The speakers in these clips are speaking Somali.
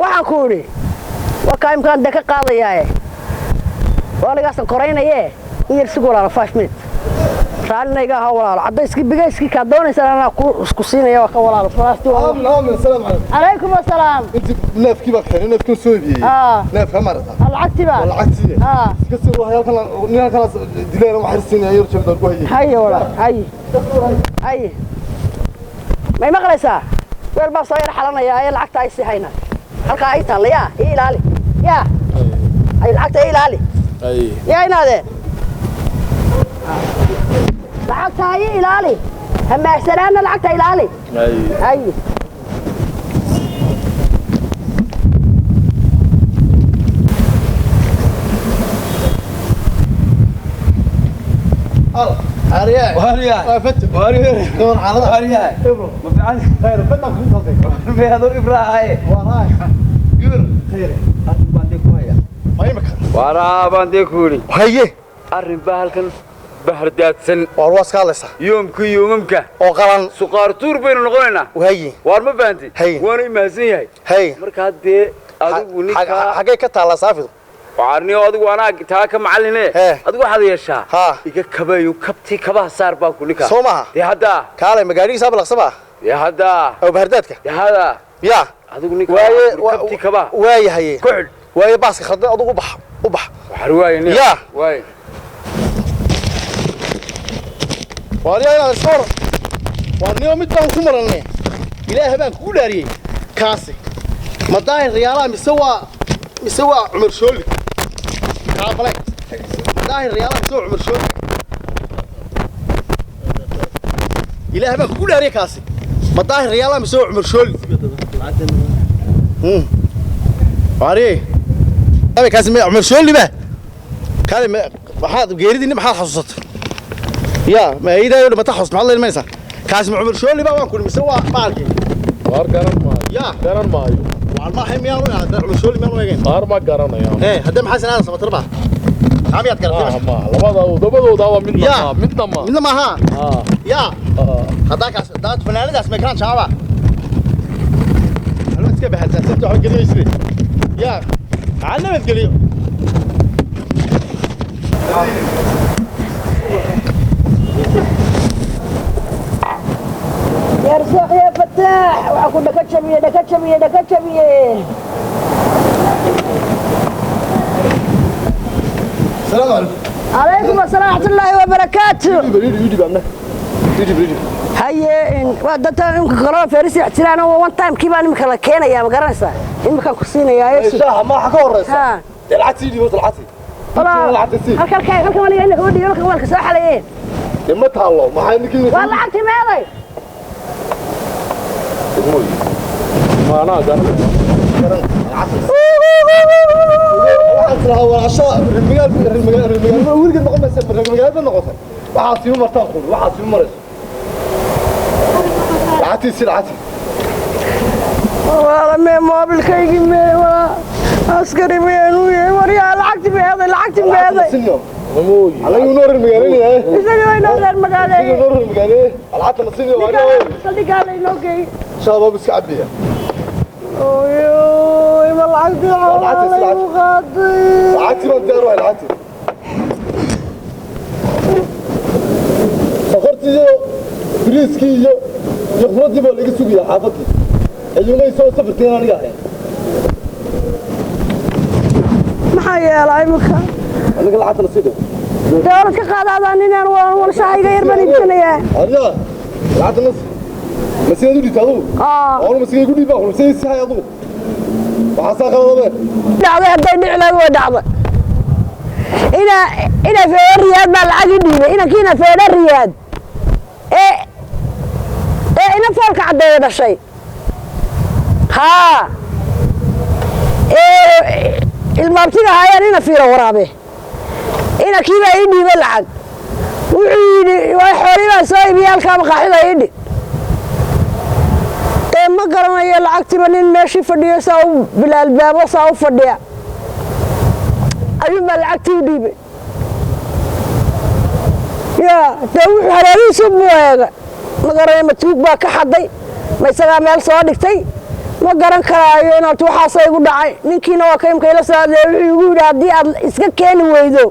waxaan ku iri waa ka imkaan daka qaadayaa waa laga san koreynayee in yar sugo walaal 5 minutes raalnayga ha walaal cadayski bigayski ka doonaysan ana ku siinaya waa ka walaal faraasti waa السلام عليكم عليكم السلام انت ناف كيف خير ناف كن سوبي ناف همرتا العكتي بقى العكتي كسر وهي كان ديلنا وحرسين يا يرجع دور كويس هاي ولا هاي ما مقليسا ويل با صاير حلنيا اي لعقت اي سيهينا halka ay taal ya ilaali ya ay lacagta ilaali اي يا inaade lacagta ay ilaali hama salaana lacagta ilaali ay واريا دور على واريا ما في عندي خير بدنا نخلص في هذا ابراهيم وراي يور خير باندي كويا ما يمكن ورا باندي كوري هي arrin baa halkan bahardadsan warwas kaaleysa yoomka oo qalan suqaar tuur baynu noqonaynaa وهي war ma fahanti waana imaasan yahay هي marka hadee adigu ninka xagee ka taala saafido waarniyo adigu ana taa ka macaline adigu waxaad yeeshaa iga kabayo kabti kabaha saar baa ku ninka Soomaha hada kaalay magaariisa balaqsaba hada oo bahardadka hada ya adigu ninka waaye kabti kabaha waayahay kuxul waaye baaska khaldan adigu u bax waxarwaayni ya waay واريا أنا صور وارني أمي تان كمرني إلى هبان كولاري كاسي مطاهر ريالا مسوا عمر شولي كافلك مطاهر ريالا مسوا عمر شولي إلى هبان كولاري كاسي مطاهر ريالا مسوا عمر شولي واريا أبي كاسي عمر شولي به كان محاد غيري إني محاد حصصت يا ما هي ده ما تحصل مع الله الميسا كاسم عمر شولي بقى كل مسوا مالكي قار قرن ما يا قرن ما يو والله حمي يا عمر شولي ما وين قار ما قرن يا ايه هدم حسن هذا سبت ربع عم يتكلم ما لبضوا دوا من ما ها يا هذاك دات فنان ده مكان شعبه انا اسكب هذا سبت حق لي يشري يا علمت قليل يا رزاق يا فتاح وأكون دكتشبيه السلام عليكم عليكم السلام ورحمة الله وبركاته يجي بأمنا يجي هيا ودتا يمكن قرار فارسي احترانا وان تايم كيبان يمكن لكينا يا مقرنسا يمكن كسينا يا ايش شاها ما حكوا الرئيسة العتي دي وصل العتي والله هلكا ما لقينا ودي هلكا والك ساحة ليه ما تعالوا ما حينك والله عتي ماضي ما أنا قرن وعشاء المجال ولقيت نقوم بس المجال بنقصه وحاطينه مرتاح وحاطينه مرز العتي سير عتي والله ما موبل كيجي ما عسكري مينو وريا العقد بهذا سنو على نور المجال ايش اللي نور المجال نور المجال العتي نصيني وانا صدق علي نوكي شباب بس عبيه اويوي ما العقد العتي ما بدي اروح العتي سافرتي بريسكي يخلطي بقول لك سوقي حافتي ايوه يسوي سفرتين انا قاعد maxaa yeelay imika aniga lacagta nasiido dawlad ka qaadadaan inaan wal shaahiga yar baan iibsanayaa adiga lacagta nasiido dhitaadu oo nasiido ku dhiibaa oo say adu waxa saaqadaba dhacday haday dhiclay way dhacday ina feer riyaad baa lacag dhiibay ina kiina feer riyaad ina falka cadeeyo dhashay ha المبتدأ هاي أنا فيرا ورابه إنا كيما يدي بلعب وعيني وحورينا سايب يالكا مقاحدة يدي ما قرنا يلعب تبنين ماشي فردية ساو بالالباب وساو فردية أيوم بلعب تيدي يا توح حلالي سبوا هذا ما قرنا متروك باك حدي ما يسقى مال صادق تي ma garan karaayo inaad waxaasay igu dhacay ninkiina waa kaymka ila saaday wuxuu igu yidhi haddii aad iska keeni weydo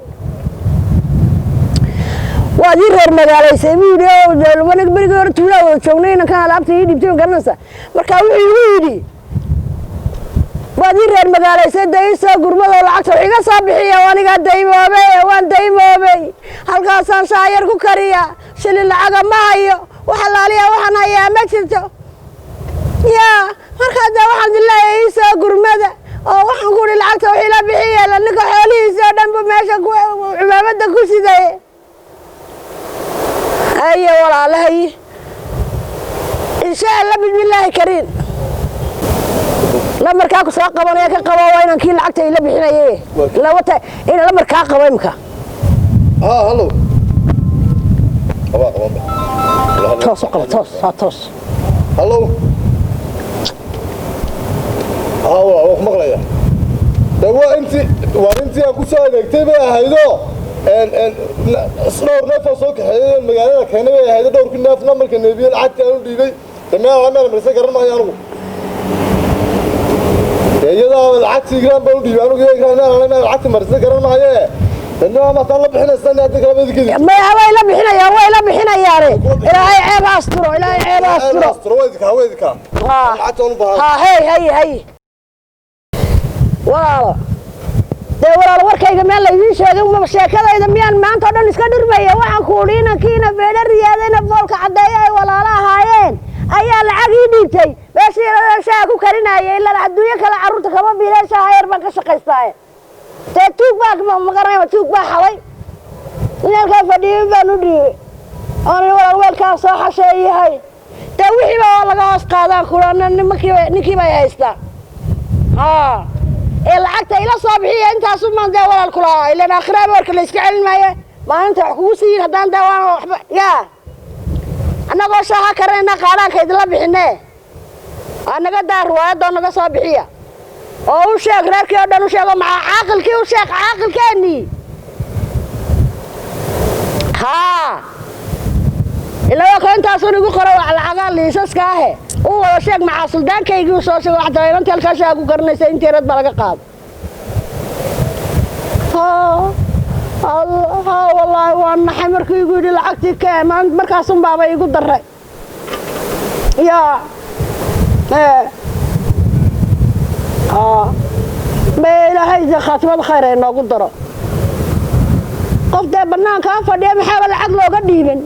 waad ii reer magaalaysay buu yidhi wanig berigii hore tuulaa wada joognay inankan alaabta ii dhiibtay garanaysa markaa wuxuu igu yidhi waad ii reer magaalaysay dee ii soo gurmadoo lacagta wax iga soo bixiya anigaa daymoobay waan daymoobay halkaasaan shaayar ku kariya shilin lacaga ma hayo wax alaaliya waxaan hayaa ma jirto yaa markaa dee waxaan dilaaya ii soo gurmada oo waxaan ku idhi lacagta wax ila bixiya ninka xoolihiisa oo dhan bu meesha cumaamadda ku siday haye walaalahay insha allah bismillaahi kariim lamarkaa ku soo qabanaya ka qabo waa inaan kii lacagta ila bixinaye lawata ina lamarkaa qabo imka hallo toos qabo toos hallo waa maqlaya dawa intii aan ku soo adeegtay bay ahaydo dhowr neef oo soo kaxeeyay magaalada keenay bay ahaydo dhowrkii neefna marka neebiye lacagtii aan u dhiibay meel marse garan maayo anigu iyadaa lacagtii igraan baan u dhiibay anigu lacagtii marse garan maayo dadna ma taan la bixinaysan hadda kala midkii ma way la bixinayaan ilaahay ceeb asturo weydka lacagta u baahan hay walaalo dee walaalo warkayga meel laydiin sheegay sheekadayda miyaan maanta oo dhan iska dhirmaya waxaan ku udhi inankiina beedha riyaadayna foolka caddeeya ay walaalo ahaayeen ayaa lacag ii dhiibtay meeshii shaha ku karinayay ilaa adduunyo kale carruurta kama biileen shaha yar baan ka shaqaystaaye dee tuug baa magaranayma tuug baa xalay in halkaa fadhiyay baan u dhiibay oon walaal weelkaa soo xasheeyahay dee wixiiba oo laga hoos qaadaan kula ninkiiba ay haystaa ee lacagta ila soo bixiya intaasu maan dee walaal kulahaa ilaan aakhiraaba warka la iska celin maaye maalinta wax kugu siiyin haddaan dee waan waxba yaa annagoo shaaha karanayna qaalaanka idinla bixinee anaga daa riwaayadoo naga soo bixiya oo u sheeg reerkii oo dhan u sheego maxaa caaqilkii u sheeg caaqilkeennii ilaa ka intaasun igu qoro lacagaa liisaska ahe u wada sheeg maxaa suldaankaygii u soo sheego waxtaa inantii halkaa shaha ku karinaysa inteerad baa laga qaado wallaahi waa naxay markuu igu yidhi lacagtii kee markaasun baaba igu daray yaa ma ilaahay khaatimad khayr ay noogu daro qof dee bannaankaa fadhiya maxaaba lacag looga dhiibin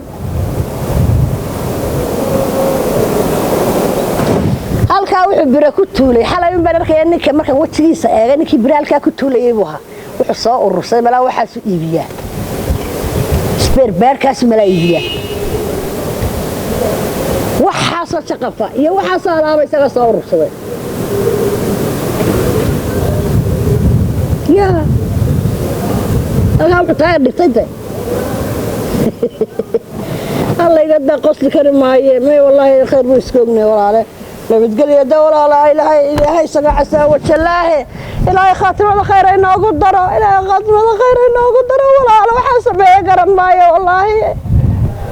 halkaa wuxuu bire ku tuulay xalay un baan arkaya ninka markaan wejigiisa eegay ninkii bire halkaa ku tuulayay buu ahaa wuxuu soo urursay malaa waxaasu iibiyaa isbeerbeerkaasu malaa iibiyaa waxaasoo jaqafa iyo waxaasoo alaaba isaga soo urursaday yaa halkaa wuxuu taayar dhigtay de hallayga daa qosli kari maaye may wallaahi khayr buu iska ognay walaale nabadgelya da walaala ilaahay isaga casaa wajallaahe ilaahay khaatimada khayr ay noogu daro walaalo waxaa sameeye garan maayo wallaahi